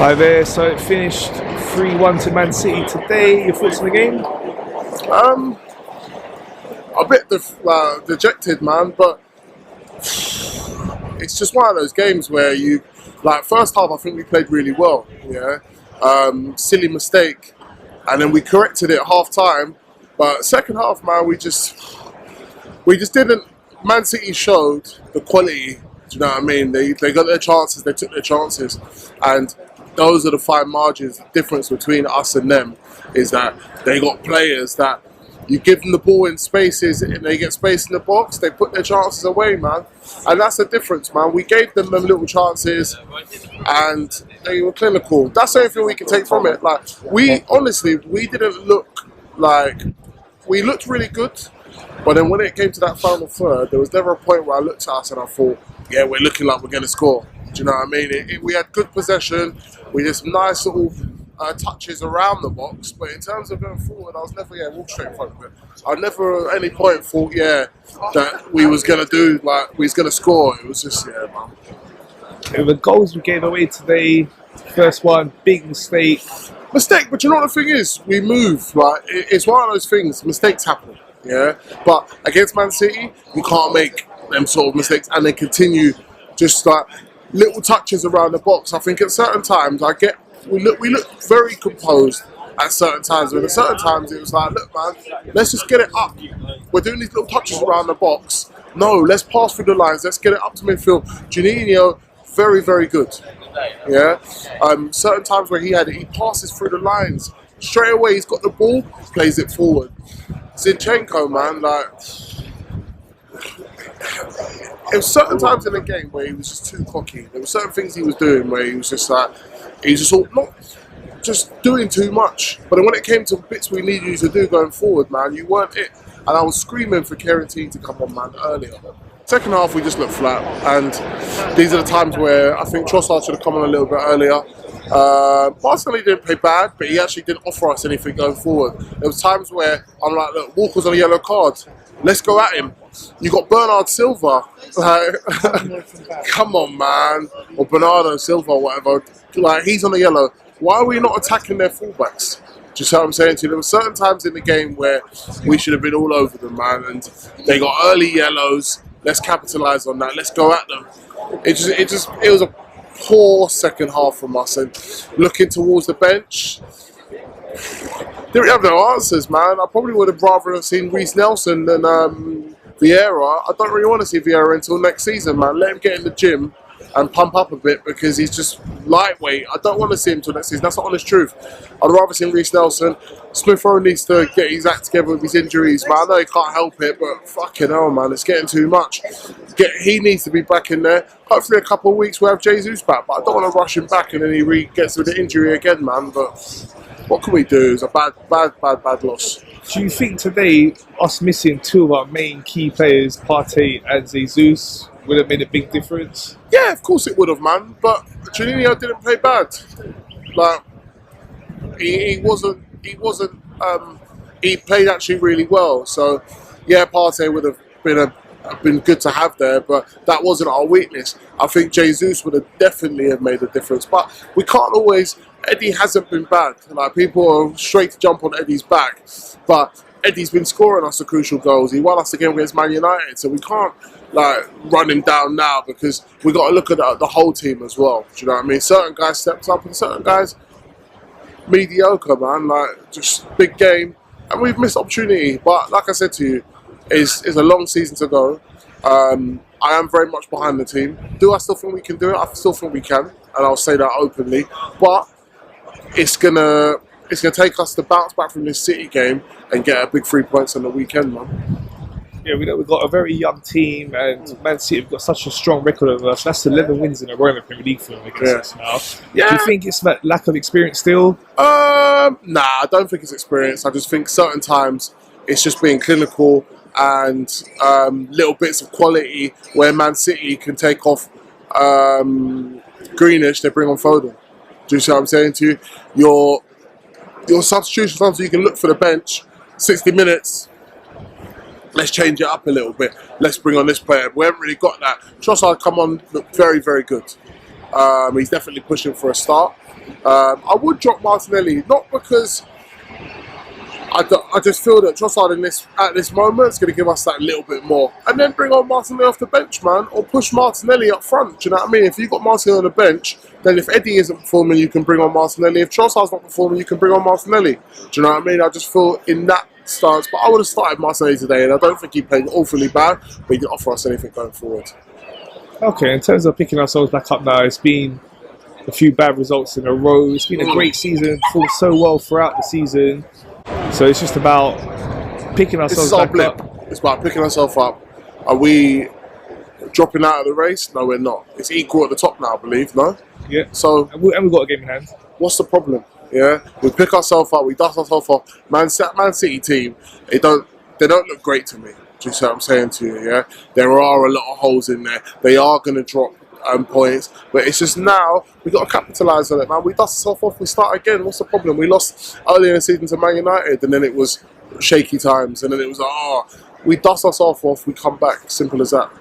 Hi there, so it finished 3-1 to Man City today. Your thoughts on the game? A bit dejected, man, but it's just one of those games where first half I think we played really well, yeah. Silly mistake, and then we corrected it at half time, but second half, man, we just didn't. Man City showed the quality, do you know what I mean? They got their chances, they took their chances, and those are the fine margins. The difference between us and them is that they got players that you give them the ball in spaces and they get space in the box, they put their chances away, man. And that's the difference, man. We gave them little chances and they were clinical. That's the only thing we can take from it. Like, we didn't look like, we looked really good, but then when it came to that final third, there was never a point where I looked at us and I thought, yeah, we're looking like we're going to score. Do you know what I mean? We had good possession, we did some nice little touches around the box, but in terms of going forward, I was never walk straight in front of it. I never at any point thought that we was gonna we was gonna score. It was just man. The goals we gave away today, first one, big mistake. But you know what the thing is? We move, right? It's one of those things, mistakes happen, yeah? But against Man City, you can't make them sort of mistakes and then continue just like little touches around the box. I think at certain times we look very composed at certain times, but at certain times it was like, look, man, let's just get it up. We're doing these little touches around the box. No, let's pass through the lines. Let's get it up to midfield. Juninho, very, very good. Yeah. Certain times where he passes through the lines straight away. He's got the ball, plays it forward. Zinchenko, man, there were certain times in the game where he was just too cocky. There were certain things he was doing where he was just like, he's just not just doing too much. But then when it came to bits we needed you to do going forward, man, you weren't it. And I was screaming for Kieran to come on, man, earlier. Second half, we just looked flat. And these are the times where I think Trossard should have come on a little bit earlier. Barcelona didn't play bad, but he actually didn't offer us anything going forward. There was times where I'm like, look, Walker's on a yellow card. Let's go at him. You got Bernard Silva. Like, come on, man. Or Bernardo Silva, or whatever. Like, he's on the yellow. Why are we not attacking their fullbacks? Do you see what I'm saying to you? There were certain times in the game where we should have been all over them, man. And they got early yellows. Let's capitalise on that. Let's go at them. It was a poor second half from us. And looking towards the bench, didn't have no answers, man. I probably would have rather have seen Reece Nelson than Vieira. I don't really want to see Vieira until next season, man. Let him get in the gym and pump up a bit because he's just lightweight. I don't want to see him until next season. That's the honest truth. I'd rather see Reece Nelson. Smith Rowe needs to get his act together with his injuries, man. I know he can't help it, but fucking hell, man, it's getting too much. He needs to be back in there. Hopefully a couple of weeks we'll have Jesus back, but I don't want to rush him back and then he gets with the injury again, man. But what can we do? It's a bad loss. Do you think today, us missing two of our main key players, Partey and Jesus, would have made a big difference? Yeah, of course it would have, man. But Juninho didn't play bad. Like, he wasn't. He played actually really well. So, yeah, Partey would have been good to have there, but that wasn't our weakness. I think Jesus would have definitely have made a difference. But we can't always. Eddie hasn't been bad. Like, people are straight to jump on Eddie's back, but Eddie's been scoring us the crucial goals. He won us the game against Man United, so we can't run him down now because we got to look at the whole team as well. Do you know what I mean? Certain guys stepped up and certain guys mediocre, man. Like, just big game, and we've missed opportunity. But like I said to you, it's a long season to go. I am very much behind the team. Do I still think we can do it? I still think we can, and I'll say that openly. But it's gonna take us to bounce back from this City game and get a big 3 points on the weekend, man. Yeah, we know we've got a very young team, and Man City have got such a strong record of us. That's 11 wins in a row in the Premier League for them against us now. Yeah. Do you think it's that lack of experience still? Nah, I don't think it's experience. I just think certain times it's just being clinical and little bits of quality where Man City can take off Greenish, they bring on Foden. Do you see what I'm saying to you? Your substitution times, so you can look for the bench, 60 minutes. Let's change it up a little bit. Let's bring on this player. We haven't really got that. Trossard come on, looked very, very good. He's definitely pushing for a start. I would drop Martinelli, not because I just feel that Trossard at this moment is going to give us that little bit more. And then bring on Martinelli off the bench, man, or push Martinelli up front. Do you know what I mean? If you've got Martinelli on the bench, then if Eddie isn't performing, you can bring on Martinelli. If Trossard's not performing, you can bring on Martinelli. Do you know what I mean? I just feel in that stance. But I would have started Martinelli today, and I don't think he played awfully bad, but he didn't offer us anything going forward. Okay, in terms of picking ourselves back up now, it's been a few bad results in a row. It's been a great season, fought so well throughout the season. So it's just about picking ourselves back blip. up. It's about picking ourselves up. Are we dropping out of the race? No, we're not. It's equal at the top now, I believe, no? Yeah. So, and we've got a game in hand. What's the problem? Yeah, we pick ourselves up, we dust ourselves off. Man City team, they don't look great to me. Do you see what I'm saying to you? Yeah, there are a lot of holes in there. They are going to drop points, but it's just now we got to capitalise on it, man. We dust ourselves off, we start again. What's the problem? We lost earlier in the season to Man United, and then it was shaky times, and then it was we dust ourselves off, we come back. Simple as that.